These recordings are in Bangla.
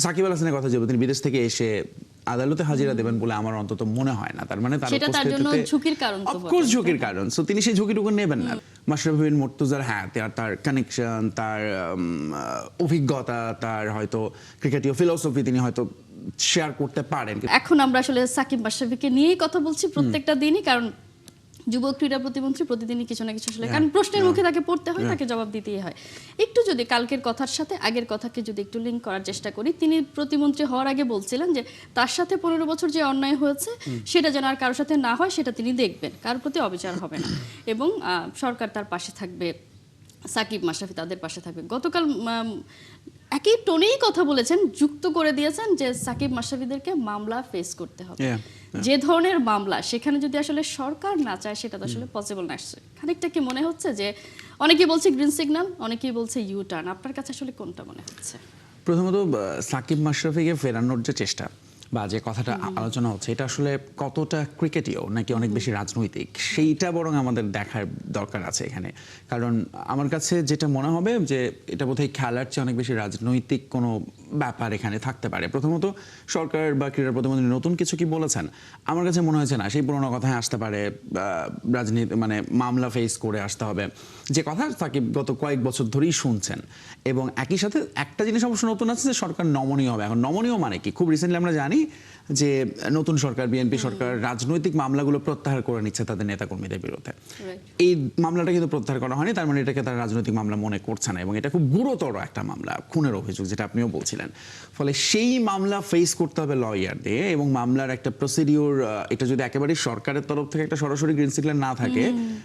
সাকিব আল হাসানের কথা যদি তিনি বিদেশ থেকে এসে আদালতে হাজিরা দেবেন বলে আমার অন্তত মনে হয় না। তার মানে তার অফকোর্স ঝুঁকির কারণ, সো তিনি সেই ঝুঁকিটুকু নেবেন না। মাশরাফি বিন মুর্তজার তার কানেকশন, তার অভিজ্ঞতা, তার হয়তো ক্রিকেটীয় ফিলোসফি তিনি হয়তো শেয়ার করতে পারেন। এখন আমরা আসলে সাকিব মাশরাফিকে নিয়েই কথা বলছি প্রত্যেকটা দিনই, কারণ যুব ক্রীড়া প্রতিমন্ত্রী প্রতিদিনই কিছু না কিছু আসলে, কারণ প্রশ্নের মুখে তাকে পড়তে হয়, তাকে জবাব দিতেই হয়। একটু যদি কালকের কথার সাথে আগের কথাকে যদি একটু লিঙ্ক করার চেষ্টা করি, তিনি প্রতিমন্ত্রী হওয়ার আগে বলছিলেন যে তার সাথে 15 বছর যে অন্যায় হয়েছে সেটা যেন আর কারোর সাথে না হয়, সেটা তিনি দেখবেন, কারোর প্রতি অবিচার হবে না এবং সরকার তার পাশে থাকবে, সাকিব মাশরাফি তাদের পাশে থাকবে। গতকাল একই টোনেই কথা বলেছেন, যুক্ত করে দিয়েছেন যে সাকিব মাশরাফিদেরকে মামলা ফেস করতে হবে। যে ধরনের মামলা, সেখানে যদি আসলে সরকার না চায় সেটা তো আসলে পসিবল না। খানিকটা কি মনে হচ্ছে যে অনেকেই বলছে গ্রিন সিগন্যাল, অনেকেই বলছে ইউ টার্ন, আপনার কাছে আসলে কোনটা মনে হচ্ছে? প্রথমত সাকিব মাশরাফিকে ফেরানোর যে চেষ্টা বা যে কথাটা আলোচনা হচ্ছে, এটা আসলে কতটা ক্রিকেটীয় নাকি অনেক বেশি রাজনৈতিক, সেইটা বরং আমাদের দেখার দরকার আছে এখানে। কারণ আমার কাছে যেটা মনে হবে যে এটা বোধহয় খেলার চেয়ে অনেক বেশি রাজনৈতিক কোনো ব্যাপার এখানে থাকতে পারে। প্রথমত সরকার বা ক্রীড়া প্রতিমন্ত্রী নতুন কিছু কি বলেছেন, আমার কাছে মনে হয়েছে না। সেই পুরোনো কথায় আসতে পারে, রাজনীতি মানে মামলা ফেস করে আসতে হবে, যে কথা সাকিব গত কয়েক বছর ধরেই শুনছেন। এবং একই সাথে একটা জিনিস অবশ্য নতুন আছে, যে সরকার নমনীয় হবে। এখন নমনীয় মানে কি? খুব রিসেন্টলি আমরা জানি যে নতুন সরকার, বিএনপি সরকার রাজনৈতিক মামলাগুলো প্রত্যাহার করে নিচ্ছে তাদের নেতাকর্মীদের বিরুদ্ধে। এই মামলাটা কিন্তু প্রত্যাহার করা হয়নি, তার মানে এটাকে তারা রাজনৈতিক মামলা মনে করছে না, এবং এটা খুব গুরুতর একটা মামলা, খুনের অভিযোগ, যেটা আপনিও বলছিলেন। ফলে সেই মামলা ফেস করতে হবে লয়ার দিয়ে, এবং মামলার একটা প্রসিডিওর, এটা যদি একেবারে সরকারের তরফ থেকে একটা সরাসরি গ্রিন সিগন্যাল না থাকে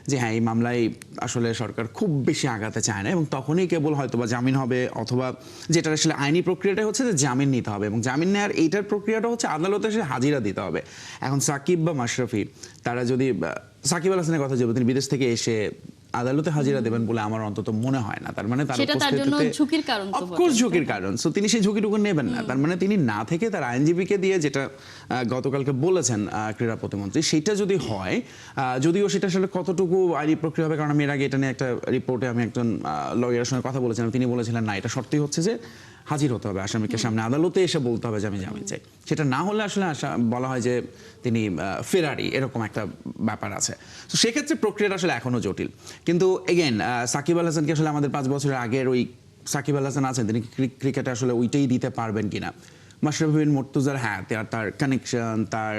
যে হ্যাঁ এই মামলায় আসলে সরকার খুব বেশি আগাতে চায় না, এবং তখনই কেবল হয়তো বা জামিন হবে, অথবা যেটা আসলে আইনি প্রক্রিয়াটা হচ্ছে যে জামিন নিতে হবে, এবং জামিন নেওয়ার এইটার প্রক্রিয়াটা হচ্ছে আদালতে এসে হাজিরা দিতে হবে। এখন সাকিব বা মাশরাফি তারা যদি, সাকিব আল হাসানের কথা যদি তিনি বিদেশ থেকে এসে আদালতে হাজিরা দেবেন বলে আমার অন্তত মনে হয় না। তার মানে তার অফকোর্স ঝুঁকির কারণ, সো তিনি সেই ঝুঁকিটুকু নেবেন না। তার মানে তিনি না থেকে তার আইনজীবীকে দিয়ে, যেটা গতকালকে বলেছেন ক্রীড়া প্রতিমন্ত্রী, সেটা যদি হয়, যদিও সেটা আসলে কতটুকু আইনি প্রক্রিয়া হবে, কারণ আমি এর আগে এটা নিয়ে একটা রিপোর্টে আমি একজন লয়ারের সঙ্গে কথা বলেছিলাম, তিনি বলেছিলেন না, এটা শর্তই হচ্ছে যে হাজির হতে হবে আসামিকে সামনে, আদালতে এসে বলতে হবে যে আমি জামিন চাই। সেটা না হলে আসলে বলা হয় যে তিনি ফেরারি, এরকম একটা ব্যাপার আছে। তো সেক্ষেত্রে প্রক্রিয়াটা আসলে এখনো জটিল। কিন্তু এগেন সাকিব আল হাসানকে আসলে আমাদের 5 বছরের আগের ওই সাকিব আল হাসান আছেন, তিনি ক্রিকেটে আসলে ওইটাই দিতে পারবেন কিনা। মাশরাফি বিন মুর্তজার তার কানেকশন, তার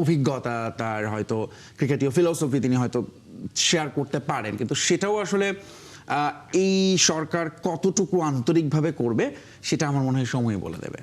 অভিজ্ঞতা, তার হয়তো ক্রিকেটীয় ফিলোসফি তিনি হয়তো শেয়ার করতে পারেন, কিন্তু সেটাও আসলে এই সরকার কতটুকু আন্তরিকভাবে করবে সেটা আমার মনে হয় সময় বলে দেবে।